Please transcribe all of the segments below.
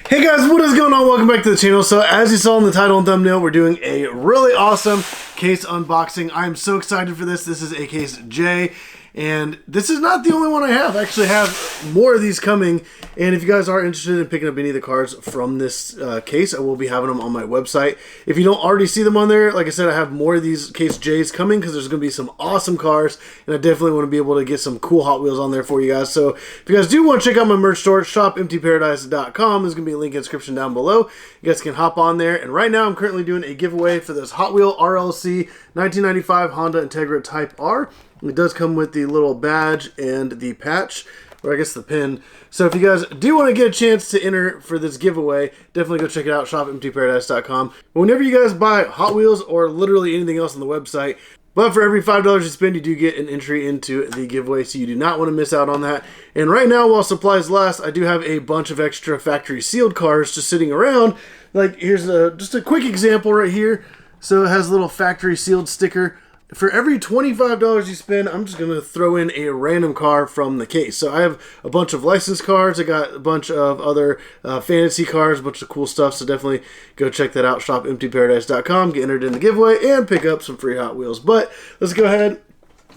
Hey guys, what is going on? Welcome back to the channel. So as you saw in the title and thumbnail, we're doing a really awesome case unboxing. I am so excited for this. This is a Case J, and this is not the only one I have. I actually have more of these coming, and if you guys are interested in picking up any of the cars from this case, I will be having them on my website. If you don't already see them on there, like I said, I have more of these Case J's coming because there's going to be some awesome cars, and I definitely want to be able to get some cool Hot Wheels on there for you guys. So if you guys do want to check out my merch store, shopemptyparadise.com. There's going to be a link in the description down below. You guys can hop on there, and right now I'm currently doing a giveaway for this Hot Wheel RLC 1995 Honda Integra Type R. It does come with the little badge and the patch, or I guess the pin. So if you guys do want to get a chance to enter for this giveaway, definitely go check it out, shopemptyparadise.com. Whenever you guys buy Hot Wheels or literally anything else on the website, but for every $5 you spend, you do get an entry into the giveaway, so you do not want to miss out on that. And right now, while supplies last, I do have a bunch of extra factory sealed cars just sitting around. Like, here's just a quick example right here. So it has a little factory sealed sticker. For every $25 you spend, I'm just going to throw in a random car from the case. So I have a bunch of licensed cars. I got a bunch of other fantasy cars, a bunch of cool stuff. So definitely go check that out, shopemptyparadise.com. Get entered in the giveaway and pick up some free Hot Wheels. But let's go ahead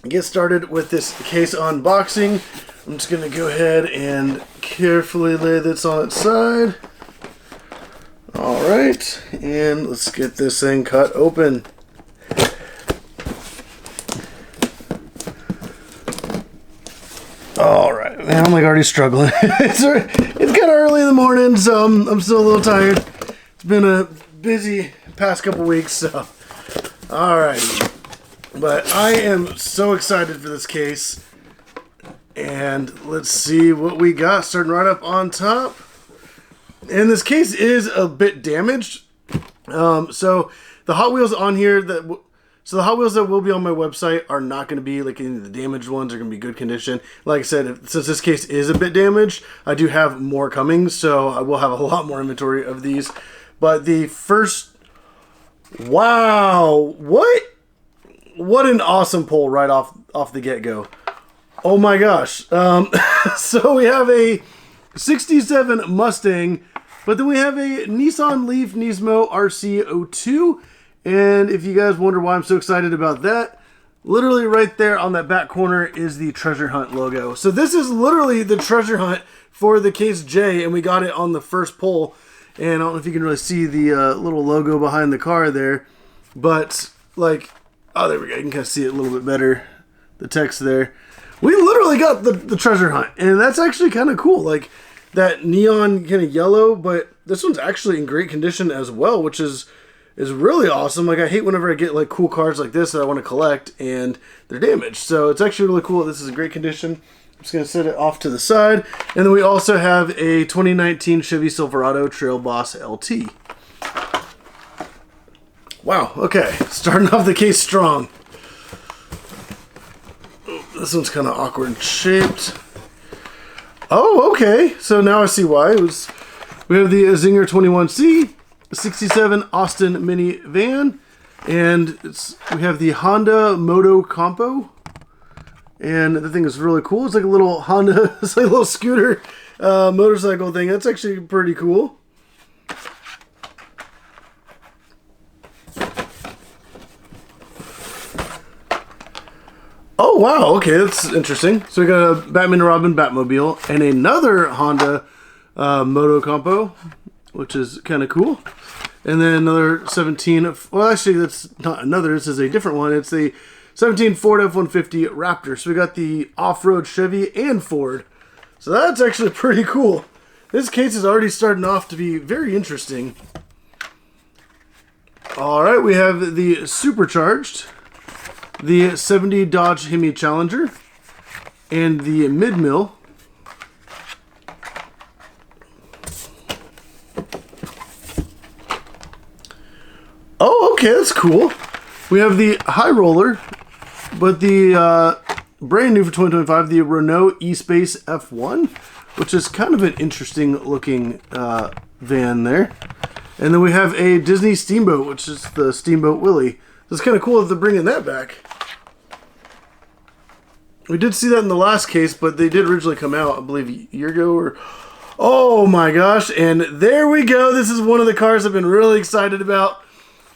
and get started with this case unboxing. I'm just going to go ahead and carefully lay this on its side. All right, and let's get this thing cut open. Alright, man, I'm like already struggling. It's kind of early in the morning, so I'm still a little tired. It's been a busy past couple weeks, so. Alright. But I am so excited for this case. And let's see what we got, starting right up on top. And this case is a bit damaged. So the Hot Wheels on here So the Hot Wheels that will be on my website are not going to be like any of the damaged ones. They're going to be good condition. Like I said, since this case is a bit damaged, I do have more coming, so I will have a lot more inventory of these. But the first, wow, what an awesome pull right off the get-go. Oh my gosh. So we have a 67 Mustang, but then we have a Nissan Leaf Nismo RC02. And if you guys wonder why I'm so excited about that, literally right there on that back corner is the Treasure Hunt logo. So this is literally the Treasure Hunt for the Case J, and we got it on the first pull. And I don't know if you can really see the little logo behind the car there, but like, oh, there we go. You can kind of see it a little bit better, the text there. We literally got the Treasure Hunt, and that's actually kind of cool. Like that neon kind of yellow, but this one's actually in great condition as well, which is really awesome. Like, I hate whenever I get like cool cars like this that I want to collect and they're damaged. So it's actually really cool. This is in great condition. I'm just going to set it off to the side. And then we also have a 2019 Chevy Silverado Trail Boss LT. Wow, okay. Starting off the case strong. This one's kind of awkward shaped. Oh, okay. So now I see why. We have the Zinger 21C. 67 Austin minivan, and we have the Honda Moto Compo, and the thing is really cool. It's like a little Honda, it's like a little scooter motorcycle thing. That's actually pretty cool. Oh wow, okay, that's interesting. So we got a Batman and Robin Batmobile and another Honda Moto Compo, which is kind of cool. And then another 17, well actually that's not another, this is a different one. It's the 17 Ford F-150 Raptor. So we got the off-road Chevy and Ford. So that's actually pretty cool. This case is already starting off to be very interesting. Alright, we have the Supercharged, the 70 Dodge Hemi Challenger, and the Mid-Mill. Oh, okay, that's cool. We have the High Roller, but the brand new for 2025, the Renault E-Space F1, which is kind of an interesting looking van there. And then we have a Disney Steamboat, which is the Steamboat Willie. So it's kind of cool that they're bringing that back. We did see that in the last case, but they did originally come out, I believe, a year ago. Or Oh my gosh, and there we go. This is one of the cars I've been really excited about.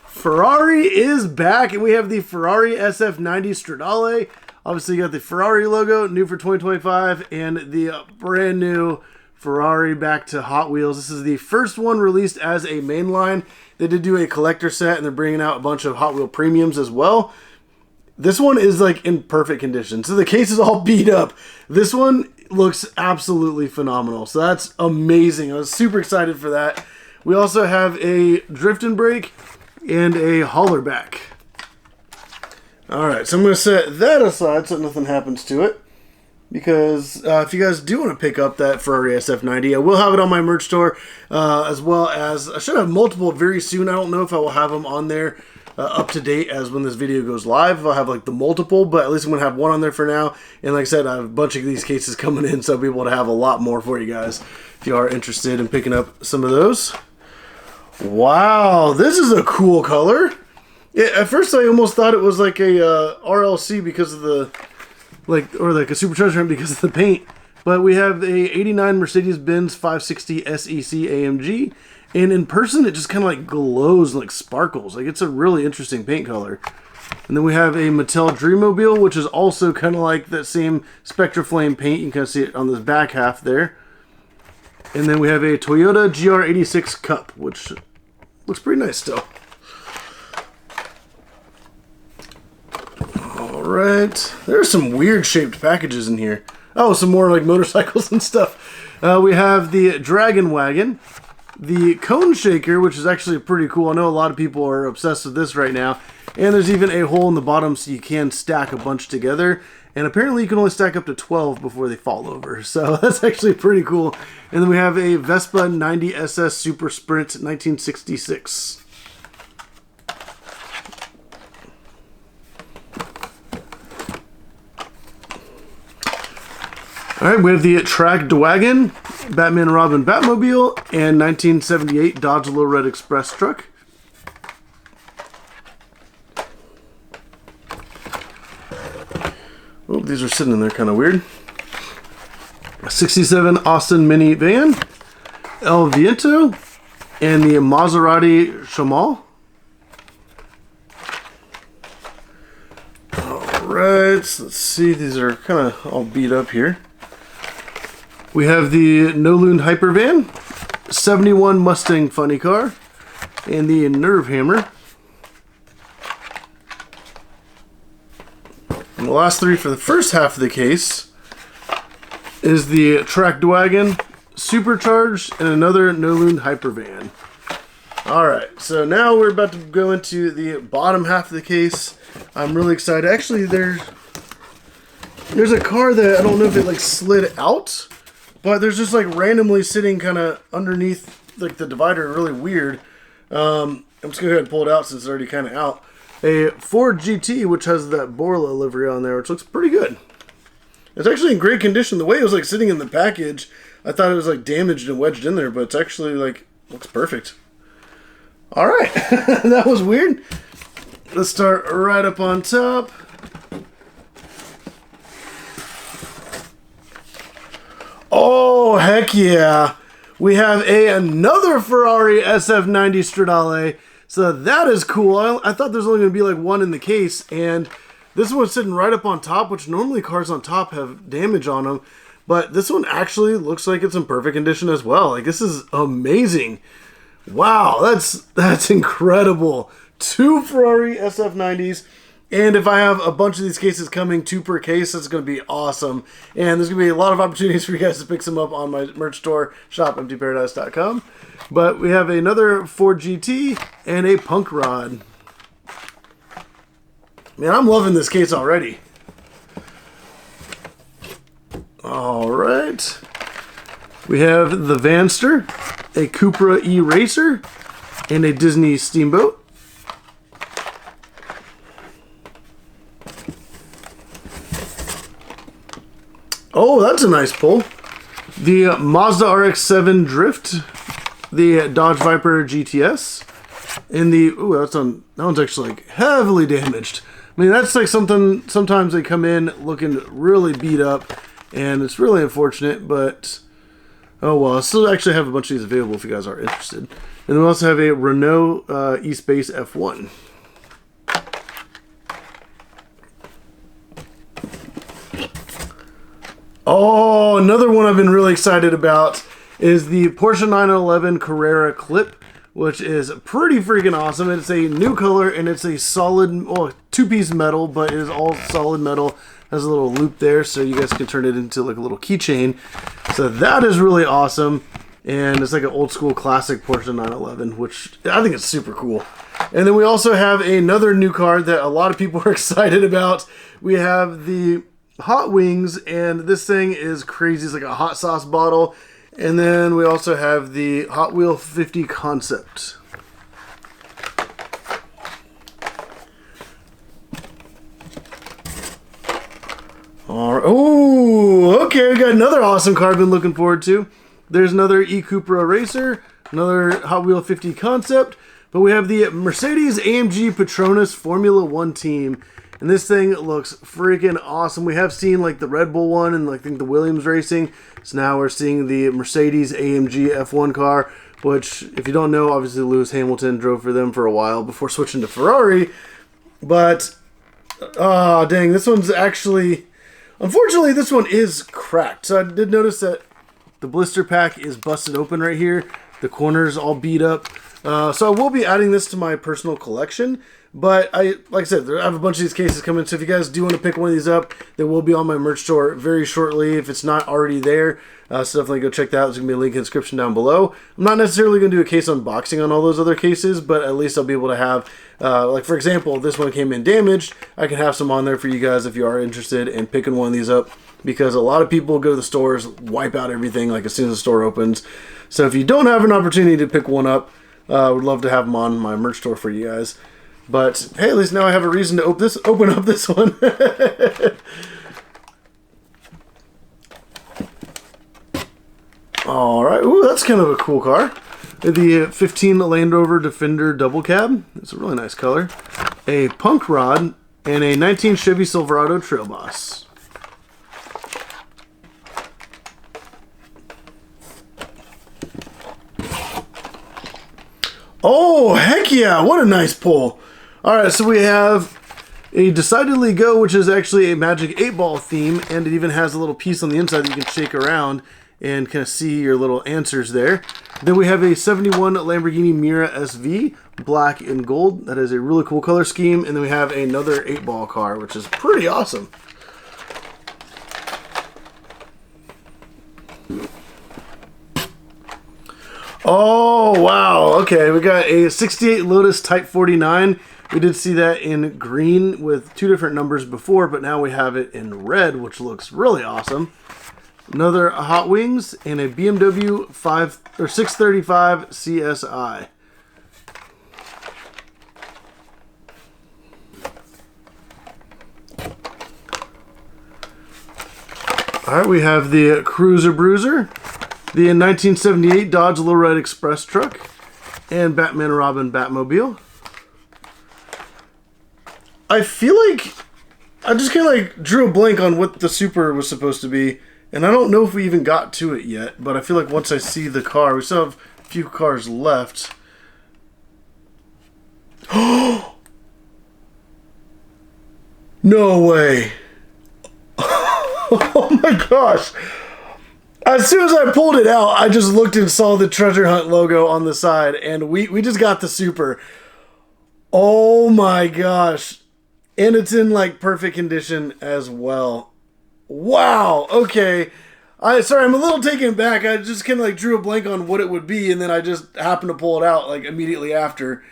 Ferrari is back, and we have the Ferrari SF90 Stradale. Obviously, you got the Ferrari logo, new for 2025, and the brand new Ferrari back to Hot Wheels. This is the first one released as a mainline. They did do a collector set, and they're bringing out a bunch of Hot Wheel premiums as well. This one is like in perfect condition. So the case is all beat up. This one looks absolutely phenomenal. So that's amazing. I was super excited for that. We also have a drift and brake and a hauler back. Alright, so I'm going to set that aside so nothing happens to it. Because if you guys do want to pick up that Ferrari SF90, I will have it on my merch store. As well as, I should have multiple very soon. I don't know if I will have them on there up to date as when this video goes live. I'll have like the multiple, but at least I'm going to have one on there for now. And like I said, I have a bunch of these cases coming in, so I'll be able to have a lot more for you guys if you are interested in picking up some of those. Wow, this is a cool color. Yeah, at first I almost thought it was like a RLC because of the, or like a supercharger ramp because of the paint. But we have a 89 Mercedes-Benz 560 SEC AMG. And in person, it just kind of like glows and like sparkles. Like it's a really interesting paint color. And then we have a Mattel Dreammobile, which is also kind of like that same Spectra Flame paint. You can kind of see it on this back half there. And then we have a Toyota GR86 Cup, which looks pretty nice still. Alright. There's some weird shaped packages in here. Oh, some more like motorcycles and stuff. We have the Dragon Wagon. The Cone Shaker, which is actually pretty cool. I know a lot of people are obsessed with this right now. And there's even a hole in the bottom so you can stack a bunch together. And apparently you can only stack up to 12 before they fall over. So that's actually pretty cool. And then we have a Vespa 90SS Super Sprint 1966. Alright, we have the Tracked Wagon, Batman and Robin Batmobile, and 1978 Dodge Low Red Express truck. Oh, these are sitting in there kind of weird. A 67 Austin Mini Van, El Viento, and the Maserati Chamal. Alright, so let's see, these are kind of all beat up here. We have the Nolund Hypervan, 71 Mustang Funny Car, and the Nerve Hammer. And the last three for the first half of the case is the Tracked Wagon, Supercharged, and another Nolund Hypervan. Alright, so now we're about to go into the bottom half of the case. I'm really excited. Actually, there's a car that I don't know if it like slid out. But there's just like randomly sitting kind of underneath like the divider, really weird. I'm just going to go ahead and pull it out since it's already kind of out. A Ford GT, which has that Borla livery on there, which looks pretty good. It's actually in great condition. The way it was like sitting in the package, I thought it was like damaged and wedged in there, but it's actually like, looks perfect. All right, that was weird. Let's start right up on top. Oh, heck yeah. We have another Ferrari SF90 Stradale. So that is cool. I thought there's only going to be like one in the case. And this one's sitting right up on top, which normally cars on top have damage on them. But this one actually looks like it's in perfect condition as well. Like, this is amazing. Wow, that's incredible. 2 Ferrari SF90s. And if I have a bunch of these cases coming, 2 per case, that's going to be awesome. And there's going to be a lot of opportunities for you guys to pick some up on my merch store, shopemptyparadise.com. But we have another Ford GT and a Punk Rod. Man, I'm loving this case already. All right. We have the Vanster, a Cupra E-Racer, and a Disney Steamboat. Oh, that's a nice pull. The Mazda RX-7 Drift, the Dodge Viper GTS, and the that one's actually like heavily damaged. I mean, that's like something. Sometimes they come in looking really beat up, and it's really unfortunate. But Oh, well, I still actually have a bunch of these available if you guys are interested. And then we also have a Renault E-Space F1. Oh, another one I've been really excited about is the Porsche 911 Carrera Clip, which is pretty freaking awesome. It's a new color, and it's a solid, well, two-piece metal, but it is all solid metal. Has a little loop there, so you guys can turn it into like a little keychain. So that is really awesome, and it's like an old-school classic Porsche 911, which I think is super cool. And then we also have another new car that a lot of people are excited about. We have the Hot Wings, and this thing is crazy. It's like a hot sauce bottle. And then we also have the Hot Wheels 50 concept. Oh, okay, we got another awesome car I've been looking forward to. There's another E-Cupra Racer, another Hot Wheels 50 concept, but we have the Mercedes-AMG Petronas Formula 1 team. And this thing looks freaking awesome. We have seen like the Red Bull one and I think the Williams racing. So now we're seeing the Mercedes-AMG F1 car, which if you don't know, obviously Lewis Hamilton drove for them for a while before switching to Ferrari. But, oh dang, this one's actually, unfortunately this one is cracked. So I did notice that the blister pack is busted open right here. The corners all beat up. So I will be adding this to my personal collection. But like I said, I have a bunch of these cases coming. So if you guys do want to pick one of these up, they will be on my merch store very shortly if it's not already there. So definitely go check that out. There's going to be a link in the description down below. I'm not necessarily going to do a case unboxing on all those other cases, but at least I'll be able to have, like for example, this one came in damaged. I can have some on there for you guys if you are interested in picking one of these up. Because a lot of people go to the stores, wipe out everything like as soon as the store opens. So if you don't have an opportunity to pick one up, I would love to have them on my merch store for you guys. But hey, at least now I have a reason to open up this one. All right, ooh, that's kind of a cool car. The 15 Land Rover Defender double cab. It's a really nice color. A Punk Rod and a 19 Chevy Silverado Trail Boss. Oh, heck yeah, what a nice pull. All right, so we have a Decidedly Go, which is actually a Magic 8-Ball theme, and it even has a little piece on the inside that you can shake around and kind of see your little answers there. Then we have a 71 Lamborghini Miura SV, black and gold. That is a really cool color scheme. And then we have another 8-ball car, which is pretty awesome. Oh, wow. Okay, we got a 68 Lotus Type 49. We did see that in green with two different numbers before, but now we have it in red, which looks really awesome. Another Hot Wings and a BMW 635 CSI. All right, we have the Cruiser Bruiser, the 1978 Dodge Lowride Express truck, and Batman Robin Batmobile. I feel like I just kind of like drew a blank on what the Super was supposed to be, and I don't know if we even got to it yet, but I feel like once I see the car, we still have a few cars left. Oh! No way! Oh my gosh! As soon as I pulled it out, I just looked and saw the Treasure Hunt logo on the side, and we just got the Super. Oh my gosh. And it's in like perfect condition as well. Wow. Okay. Sorry, I'm a little taken back. I just kind of like drew a blank on what it would be, and then I just happened to pull it out like immediately after.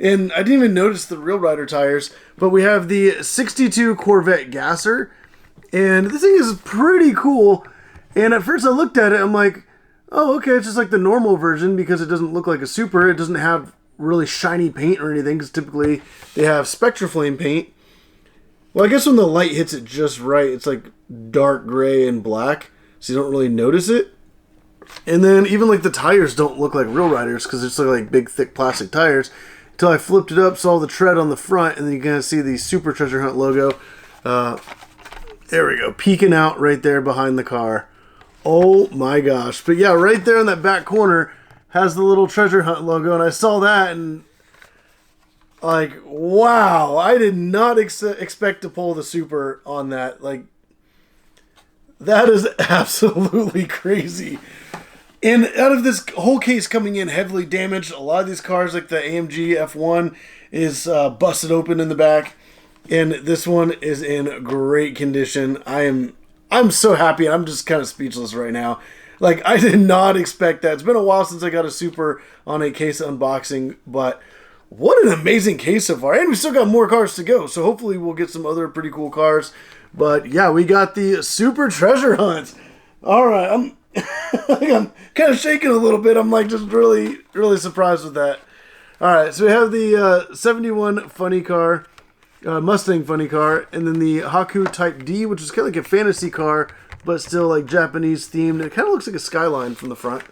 And I didn't even notice the Real Rider tires, but we have the 62 Corvette Gasser, and this thing is pretty cool. And at first I looked at it, I'm like, oh, okay, it's just like the normal version because it doesn't look like a Super. It doesn't have really shiny paint or anything because typically they have Spectraflame paint. Well, I guess when the light hits it just right, it's like dark gray and black, so you don't really notice it. And then even like the tires don't look like Real Riders because it's like big, thick plastic tires. Until I flipped it up, saw the tread on the front, and then you can kind of see the Super Treasure Hunt logo. There we go, peeking out right there behind the car. Oh my gosh. But yeah, right there in that back corner has the little treasure hunt logo, and I saw that and like, wow, I did not expect to pull the Super on that. Like, that is absolutely crazy. And out of this whole case coming in heavily damaged, a lot of these cars, like the AMG F1, is busted open in the back. And this one is in great condition. I'm so happy. I'm just kind of speechless right now. Like, I did not expect that. It's been a while since I got a Super on a case unboxing, but what an amazing case so far. And we still got more cars to go, so hopefully we'll get some other pretty cool cars. But yeah, we got the Super Treasure Hunt. All right, I'm kind of shaking a little bit. I'm like just really, really surprised with that. All right, so we have the 71 funny car, Mustang funny car, and then the Haku Type D, which is kind of like a fantasy car, but still like Japanese themed. It kind of looks like a Skyline from the front.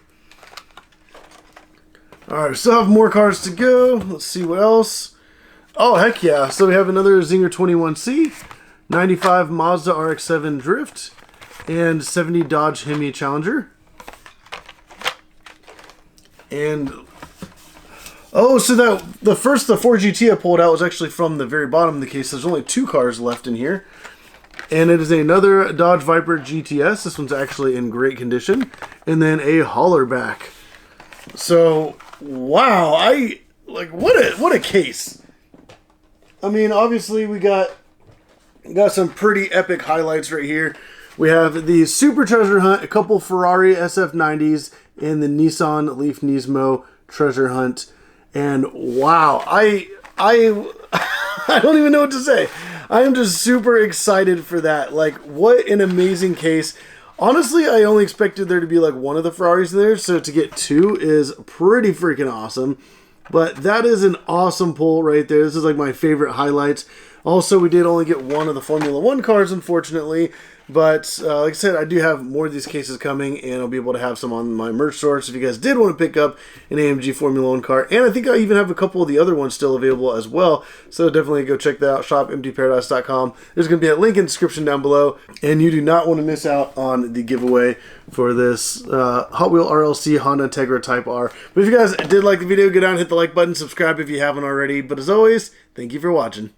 All right, we still have more cars to go. Let's see what else. Oh, heck yeah. So we have another Zinger 21C, 95 Mazda RX-7 Drift, and 70 Dodge Hemi Challenger. And, oh, so that the Ford GT I pulled out was actually from the very bottom of the case. There's only 2 cars left in here. And it is another Dodge Viper GTS. This one's actually in great condition. And then a Hollerback. So, wow, what a case. I mean, obviously we got some pretty epic highlights right here. We have the Super Treasure Hunt, a couple Ferrari SF90s, and the Nissan Leaf Nismo Treasure Hunt. And wow, I don't even know what to say. I am just super excited for that. Like, what an amazing case. Honestly, I only expected there to be like one of the Ferraris in there, so to get 2 is pretty freaking awesome. But that is an awesome pull right there. This is like my favorite highlights. Also, we did only get one of the Formula 1 cars, unfortunately. But like I said, I do have more of these cases coming, and I'll be able to have some on my merch store. So if you guys did want to pick up an AMG Formula 1 car, and I think I even have a couple of the other ones still available as well. So definitely go check that out, shopemptyparadise.com. There's going to be a link in the description down below. And you do not want to miss out on the giveaway for this Hot Wheel RLC Honda Integra Type R. But if you guys did like the video, go down and hit the like button, subscribe if you haven't already. But as always, thank you for watching.